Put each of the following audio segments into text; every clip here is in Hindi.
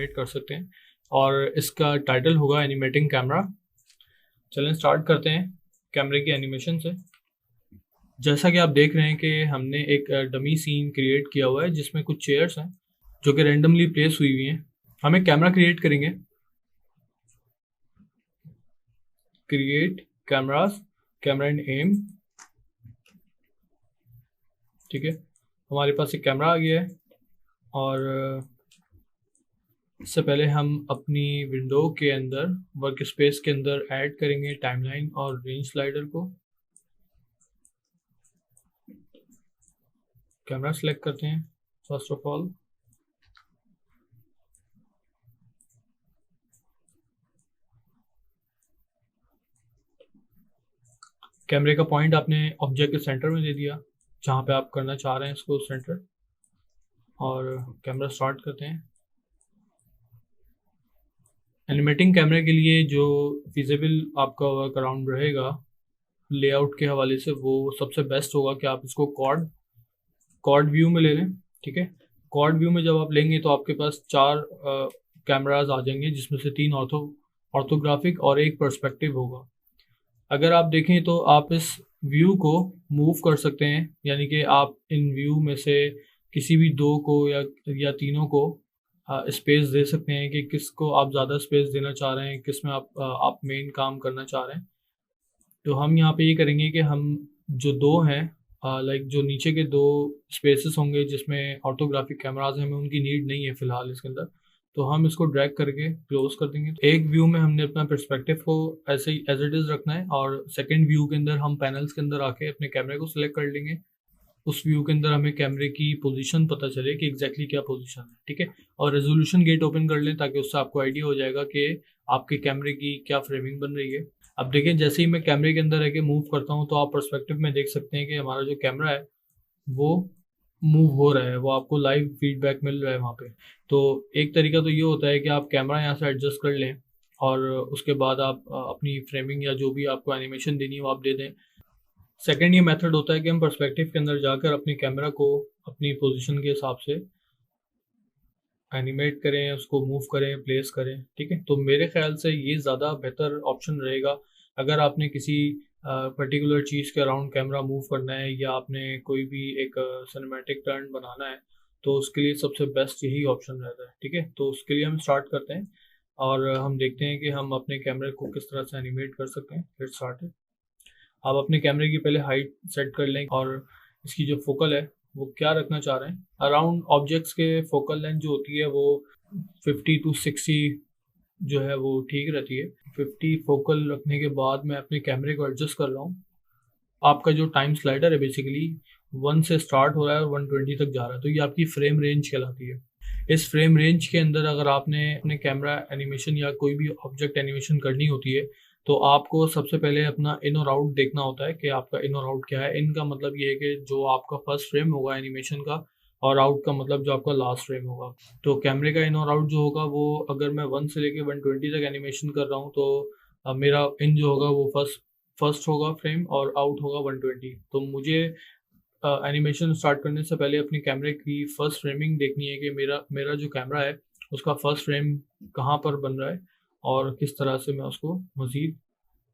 एनिमेट कर सकते हैं और इसका टाइटल होगा एनिमेटिंग कैमरा। चलें स्टार्ट करते हैं कैमरे की एनिमेशन से। जैसा कि आप देख रहे हैं कि हमने एक डमी सीन क्रिएट किया हुआ है जिसमें कुछ चेयर्स हैं जो कि रैंडमली प्लेस हुई हुई हैं। हम एक कैमरा क्रिएट करेंगे, create cameras, camera and M. ठीक है, हमारे पास एक कैमरा आ गया है और इससे पहले हम अपनी विंडो के अंदर वर्क स्पेस के अंदर ऐड करेंगे टाइमलाइन और रेंज स्लाइडर को। कैमरा सेलेक्ट करते हैं फर्स्ट ऑफ ऑल। कैमरे का पॉइंट आपने ऑब्जेक्ट के सेंटर में दे दिया जहाँ पे आप करना चाह रहे हैं इसको सेंटर, और कैमरा स्टार्ट करते हैं। एनिमेटिंग कैमरे के लिए जो फिजिबल आपका वर्क अराउंड रहेगा लेआउट के हवाले से, वो सबसे बेस्ट होगा कि आप इसको क्वाड व्यू में ले लें। ठीक है, क्वाड व्यू में जब आप लेंगे तो आपके पास 4 कैमराज आ जाएंगे जिसमें से 3 ऑर्थोग्राफिक और एक पर्सपेक्टिव होगा। अगर आप देखें तो आप इस व्यू को मूव कर सकते हैं, यानी कि आप इन व्यू में से किसी भी 2 को या तीनों को स्पेस दे सकते हैं कि किसको आप ज़्यादा स्पेस देना चाह रहे हैं, किस में आप मेन काम करना चाह रहे हैं। तो हम यहाँ पे ये करेंगे कि हम जो 2 हैं, लाइक जो नीचे के 2 स्पेसेस होंगे जिसमें ऑर्थोग्राफिक कैमराज हैं, हमें उनकी नीड नहीं है फ़िलहाल इसके अंदर, तो हम इसको ड्रैग करके क्लोज कर देंगे। एक व्यू में हमने अपना पर्सपेक्टिव को ऐसे ही एज इट इज़ रखना है और सेकंड व्यू के अंदर हम पैनल्स के अंदर आके अपने कैमरे को सिलेक्ट कर लेंगे। उस व्यू के अंदर हमें कैमरे की पोजीशन पता चले कि एग्जैक्टली क्या पोजीशन है। ठीक है, और रेजोल्यूशन गेट ओपन कर लें ताकि उससे आपको आइडिया हो जाएगा कि आपके कैमरे की क्या फ्रेमिंग बन रही है। अब देखें, जैसे ही मैं कैमरे के अंदर रह के मूव करता हूँ तो आप पर्सपेक्टिव में देख सकते हैं कि हमारा जो कैमरा है वो मूव हो रहा है, वो आपको लाइव फीडबैक मिल रहा है वहाँ पे। तो एक तरीका तो ये होता है कि आप कैमरा यहाँ से एडजस्ट कर लें और उसके बाद आप अपनी फ्रेमिंग या जो भी आपको एनिमेशन देनी है वो आप दे दें। सेकंड ये मेथड होता है कि हम पर्सपेक्टिव के अंदर जाकर अपने कैमरा को अपनी पोजीशन के हिसाब से एनिमेट करें, उसको मूव करें, प्लेस करें। ठीक है, तो मेरे ख्याल से ये ज़्यादा बेहतर ऑप्शन रहेगा अगर आपने किसी पर्टिकुलर चीज़ के अराउंड कैमरा मूव करना है या आपने कोई भी एक सिनेमैटिक टर्न बनाना है, तो उसके लिए सबसे बेस्ट यही ऑप्शन रहता है। ठीक है, तो उसके लिए हम स्टार्ट करते हैं और हम देखते हैं कि हम अपने कैमरे को किस तरह से एनिमेट कर सकते हैं। Let's start. आप अपने कैमरे की पहले हाइट सेट कर लें और इसकी जो फोकल है वो क्या रखना चाह रहे हैं। अराउंड ऑब्जेक्ट्स के फोकल लेंथ जो होती है वो 50 to 60 जो है वो ठीक रहती है। 50 फोकल रखने के बाद मैं अपने कैमरे को एडजस्ट कर रहा हूँ। आपका जो टाइम स्लाइडर है बेसिकली 1 से स्टार्ट हो रहा है और 120 तक जा रहा है, तो ये आपकी फ्रेम रेंज कहलाती है। इस फ्रेम रेंज के अंदर अगर आपने अपने कैमरा एनिमेशन या कोई भी ऑब्जेक्ट एनिमेशन करनी होती है तो आपको सबसे पहले अपना इन और आउट देखना होता है कि आपका इन और आउट क्या है। इन का मतलब ये है कि जो आपका फर्स्ट फ्रेम होगा एनिमेशन का, और आउट का मतलब जो आपका लास्ट फ्रेम होगा। तो कैमरे का इन और आउट जो होगा वो अगर मैं 1 से लेके 120 तक एनिमेशन कर रहा हूँ तो मेरा इन जो होगा वो फर्स्ट होगा फ्रेम और आउट होगा 120। तो मुझे एनिमेशन स्टार्ट करने से पहले अपने कैमरे की फर्स्ट फ्रेमिंग देखनी है कि मेरा जो कैमरा है उसका फर्स्ट फ्रेम कहाँ पर बन रहा है और किस तरह से मैं उसको मज़ीद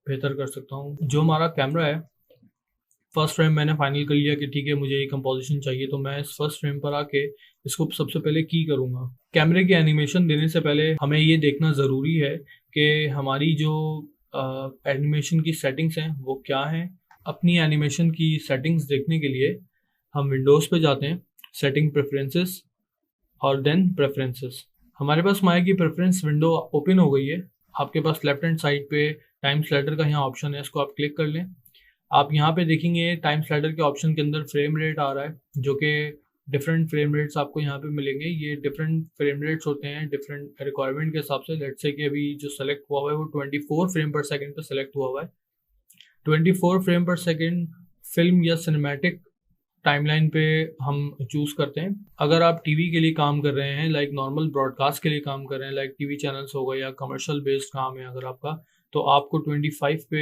बेहतर कर सकता हूँ। जो हमारा कैमरा है फर्स्ट फ्रेम मैंने फाइनल कर लिया कि ठीक है मुझे ये कंपोजिशन चाहिए, तो मैं इस फर्स्ट फ्रेम पर आके इसको सबसे पहले की करूँगा। कैमरे की एनिमेशन देने से पहले हमें ये देखना ज़रूरी है कि हमारी जो एनिमेशन की सेटिंग्स हैं वो क्या हैं। अपनी एनिमेशन की सेटिंग्स देखने के लिए हम विंडोज़ पे जाते हैं, सेटिंग प्रेफरेंसेस और देन प्रेफरेंसेस। हमारे पास माया की प्रेफरेंस विंडो ओपन हो गई है। आपके पास लेफ्ट हैंड साइड पे टाइम स्लाइडर का यहाँ ऑप्शन है, इसको आप क्लिक कर लें। आप यहाँ पे देखेंगे टाइम स्लाइडर के ऑप्शन के अंदर फ्रेम रेट आ रहा है, जो कि डिफरेंट फ्रेम रेट्स आपको यहाँ पे मिलेंगे। ये डिफरेंट फ्रेम रेट्स होते हैं डिफरेंट रिक्वायरमेंट के हिसाब से। लेट्स से कि अभी जो सेलेक्ट हुआ हुआ है वो 24 फ्रेम पर सेकंड पे सेलेक्ट हुआ हुआ है। 24 फ्रेम पर सेकंड फिल्म या सिनेमैटिक टाइमलाइन पे हम चूज़ करते हैं। अगर आप टीवी के लिए काम कर रहे हैं, लाइक नॉर्मल ब्रॉडकास्ट के लिए काम कर रहे हैं, लाइक टीवी चैनल्स हो गए या कमर्शियल बेस्ड काम है अगर आपका, तो आपको 25 पे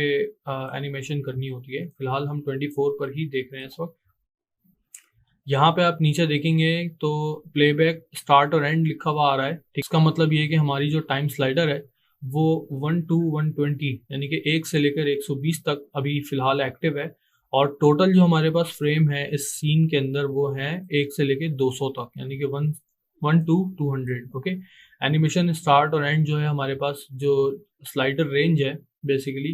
एनिमेशन करनी होती है। फिलहाल हम 24 पर ही देख रहे हैं इस वक्त। यहाँ पे आप नीचे देखेंगे तो प्लेबैक स्टार्ट और एंड लिखा हुआ आ रहा है, ठीक। इसका मतलब ये है कि हमारी जो टाइम स्लाइडर है वो 1 to 120 यानी कि 1 से लेकर 120 तक अभी फिलहाल एक्टिव है। और टोटल जो हमारे पास फ्रेम है इस सीन के अंदर वो है 1 से लेकर 200 तक, यानी कि 1 to 200। ओके, एनिमेशन स्टार्ट और एंड जो है हमारे पास जो स्लाइडर रेंज है, बेसिकली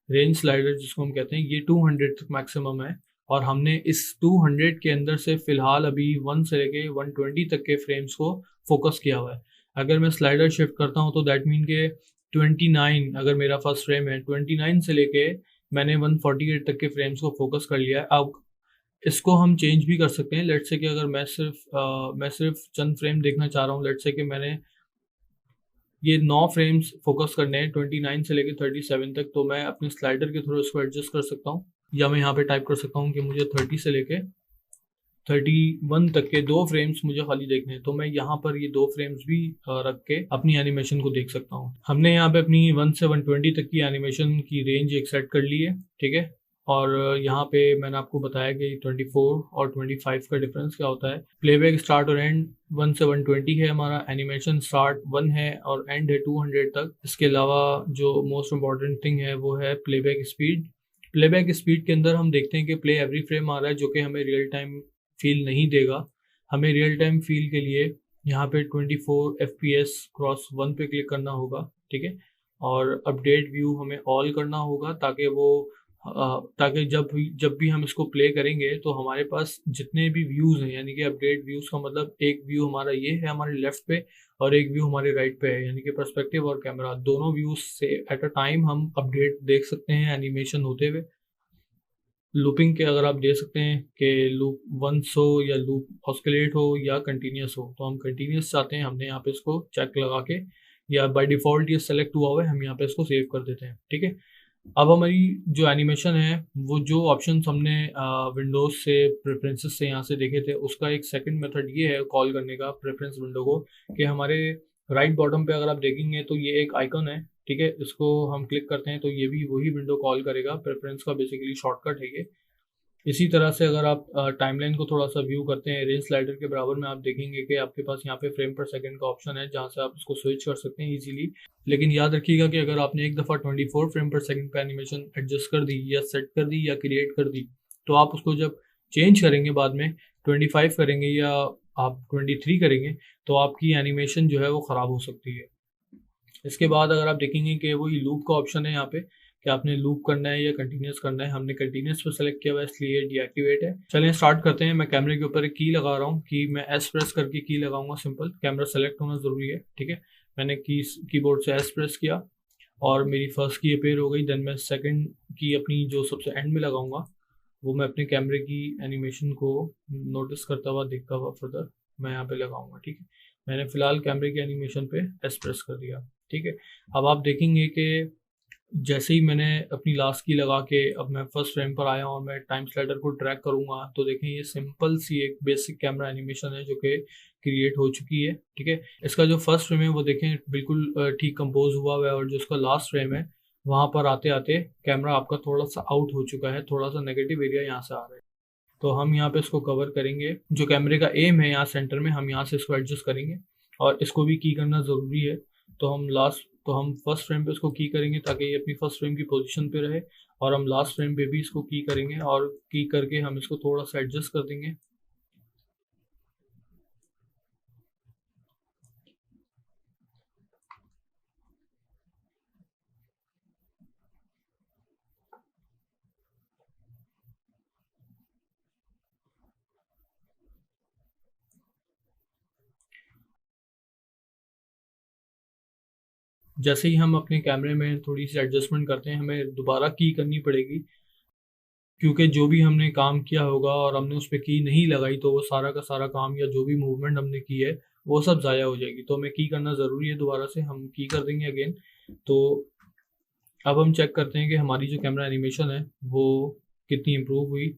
रेंज स्लाइडर जिसको हम कहते हैं, ये 200 तक मैक्सिमम है। और हमने इस 200 के अंदर से फिलहाल अभी 1 से लेके 120 तक के फ्रेम्स को फोकस किया हुआ है। अगर मैं स्लाइडर शिफ्ट करता हूँ तो दैट मीन के 29, अगर मेरा फर्स्ट फ्रेम है 29 से लेके मैंने 148 तक के फ्रेम्स को फोकस कर लिया है। अब इसको हम चेंज भी कर सकते हैं। लेट्स से कि अगर मैं सिर्फ चंद फ्रेम देखना चाह रहा हूँ, लेट्स से कि मैंने ये 9 फ्रेम्स फोकस करने हैं 29 से लेकर 37 तक, तो मैं अपने स्लाइडर के थ्रू इसको एडजस्ट कर सकता हूँ। या मैं यहाँ पे टाइप कर सकता हूँ कि मुझे 30 से लेके 31 तक के 2 फ्रेम्स मुझे खाली देखने हैं, तो मैं यहाँ पर ये 2 फ्रेम्स भी रख के अपनी एनिमेशन को देख सकता हूँ। हमने यहाँ पे अपनी 1 से 120 तक की एनिमेशन की रेंज एक सेट कर ली है, ठीक है। और यहाँ पे मैंने आपको बताया कि 24 और 25 का डिफरेंस क्या होता है। प्लेबैक स्टार्ट और एंड 1 से 120 है हमारा, एनिमेशन स्टार्ट 1 है और एंड है 200 तक। इसके अलावा जो मोस्ट इम्पॉर्टेंट थिंग है वो है प्लेबैक स्पीड। प्लेबैक स्पीड के अंदर हम देखते हैं कि प्ले एवरी फ्रेम आ रहा है, जो कि हमें रियल टाइम फील नहीं देगा। हमें रियल टाइम फील के लिए यहाँ पे 24 FPS क्रॉस 1 पे क्लिक करना होगा, ठीक है। और अपडेट व्यू हमें ऑल करना होगा ताकि वो ताकि जब भी हम इसको प्ले करेंगे तो हमारे पास जितने भी व्यूज़ हैं, यानी कि अपडेट व्यूज़ का मतलब एक व्यू हमारा ये है हमारे लेफ्ट पे और एक व्यू हमारे राइट पे है, यानी कि पर्सपेक्टिव और कैमरा दोनों व्यूज से एट अ टाइम हम अपडेट देख सकते हैं एनिमेशन होते हुए। लूपिंग के अगर आप दे सकते हैं कि लूप वंस हो या लूप ऑस्किलेट हो या कंटिन्यूस हो, तो हम कंटिन्यूस चाहते हैं, हमने यहाँ पे इसको चेक लगा के या बाय डिफ़ॉल्ट ये सेलेक्ट हुआ हुआ है, हम यहाँ पे इसको सेव कर देते हैं, ठीक है। अब हमारी जो एनिमेशन है वो जो ऑप्शंस हमने विंडोज से प्रेफरेंसेस से यहाँ से देखे थे, उसका एक सेकंड मेथड ये है कॉल करने का प्रेफरेंस विंडो को, कि हमारे राइट बॉटम पे अगर आप देखेंगे तो ये एक आइकन है, ठीक है। इसको हम क्लिक करते हैं तो ये भी वही विंडो कॉल करेगा, प्रेफरेंस का बेसिकली शॉर्टकट है ये। इसी तरह से अगर आप टाइमलाइन को थोड़ा सा व्यू करते हैं, रेंज स्लाइडर के बराबर में आप देखेंगे कि आपके पास यहाँ पे फ्रेम पर सेकंड का ऑप्शन है जहाँ से आप इसको स्विच कर सकते हैं इजीली। लेकिन याद रखिएगा कि अगर आपने एक दफ़ा 24 फ्रेम पर सेकंड पे एनिमेशन एडजस्ट कर दी या सेट कर दी या क्रिएट कर दी, तो आप उसको जब चेंज करेंगे बाद में 25 करेंगे या आप 23 करेंगे तो आपकी एनिमेशन जो है वो ख़राब हो सकती है। इसके बाद अगर आप देखेंगे कि वही लूप का ऑप्शन है यहाँ पे कि आपने लूप करना है या कंटिन्यूस करना है, हमने कंटिन्यूस पे सेलेक्ट किया हुआ है इसलिए डीएक्टिवेट है। चलें स्टार्ट करते हैं। मैं कैमरे के ऊपर एक की लगा रहा हूँ कि मैं एस प्रेस करके की लगाऊंगा, सिंपल कैमरा सेलेक्ट होना ज़रूरी है, ठीक है। मैंने कीबोर्ड से एस प्रेस किया और मेरी फर्स्ट की अपेयर हो गई। देन मैं सेकंड की अपनी जो सबसे एंड में लगाऊंगा वो मैं अपने कैमरे की एनिमेशन को नोटिस करता हुआ देखता हुआ फर्दर मैं यहाँ पे लगाऊंगा, ठीक है। मैंने फिलहाल कैमरे की एनिमेशन पे एस प्रेस कर दिया, ठीक है। अब आप देखेंगे कि जैसे ही मैंने अपनी लास्ट की लगा के अब मैं फर्स्ट फ्रेम पर आया और मैं टाइम स्लाइडर को ट्रैक करूंगा तो देखें ये सिंपल सी एक बेसिक कैमरा एनिमेशन है जो कि क्रिएट हो चुकी है, ठीक है। इसका जो फर्स्ट फ्रेम है वो देखें बिल्कुल ठीक कंपोज हुआ हुआ है और जो इसका लास्ट फ्रेम है वहाँ पर आते आते कैमरा आपका थोड़ा सा आउट हो चुका है, थोड़ा सा नेगेटिव एरिया यहाँ से आ रहा है। तो हम यहाँ पे इसको कवर करेंगे, जो कैमरे का एम है यहाँ सेंटर में हम यहाँ से इसको एडजस्ट करेंगे और इसको भी की करना ज़रूरी है। तो हम फर्स्ट फ्रेम पे इसको की करेंगे ताकि ये अपनी फर्स्ट फ्रेम की पोजीशन पे रहे और हम लास्ट फ्रेम पे भी इसको की करेंगे और की करके हम इसको थोड़ा सा एडजस्ट कर देंगे। जैसे ही हम अपने कैमरे में थोड़ी सी एडजस्टमेंट करते हैं हमें दोबारा की करनी पड़ेगी, क्योंकि जो भी हमने काम किया होगा और हमने उस पर की नहीं लगाई तो वो सारा का सारा काम या जो भी मूवमेंट हमने की है वो सब ज़ाया हो जाएगी। तो हमें की करना ज़रूरी है, दोबारा से हम की कर देंगे अगेन। तो अब हम चेक करते हैं कि हमारी जो कैमरा एनिमेशन है वो कितनी इम्प्रूव हुई।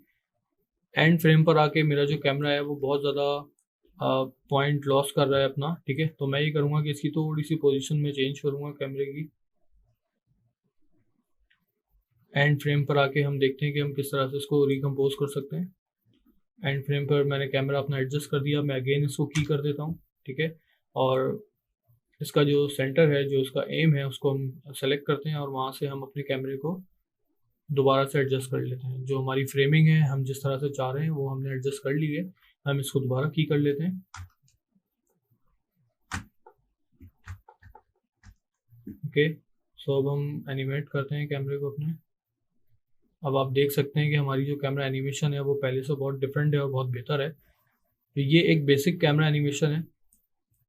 एंड फ्रेम पर आके मेरा जो कैमरा है वो बहुत ज़्यादा पॉइंट लॉस कर रहा है अपना, ठीक है। तो मैं ये करूँगा कि इसकी थोड़ी सी पोजीशन में चेंज करूँगा कैमरे की। एंड फ्रेम पर आके हम देखते हैं कि हम किस तरह से इसको रिकम्पोज कर सकते हैं। एंड फ्रेम पर मैंने कैमरा अपना एडजस्ट कर दिया। मैं अगेन इसको की कर देता हूँ, ठीक है। और इसका जो सेंटर है, जो इसका एम है, उसको हम सेलेक्ट करते हैं और वहाँ से हम अपने कैमरे को दोबारा से एडजस्ट कर लेते हैं। जो हमारी फ्रेमिंग है, हम जिस तरह से चाह रहे हैं वो हमने एडजस्ट कर ली है। हम इसको दोबारा की कर लेते हैं। ओके, सो अब हम एनिमेट करते हैं कैमरे को अपने। अब आप देख सकते हैं कि हमारी जो कैमरा एनिमेशन है वो पहले से बहुत डिफरेंट है और बहुत बेहतर है। तो ये एक बेसिक कैमरा एनिमेशन है।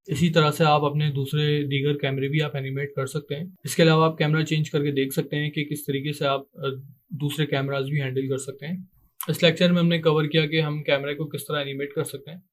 इसी तरह से आप अपने दूसरे दीगर कैमरे भी आप एनिमेट कर सकते हैं। इसके अलावा आप कैमरा चेंज करके देख सकते हैं कि किस तरीके से आप दूसरे कैमराज भी हैंडल कर सकते हैं। इस लेक्चर में हमने कवर किया कि हम कैमरे को किस तरह एनिमेट कर सकते हैं।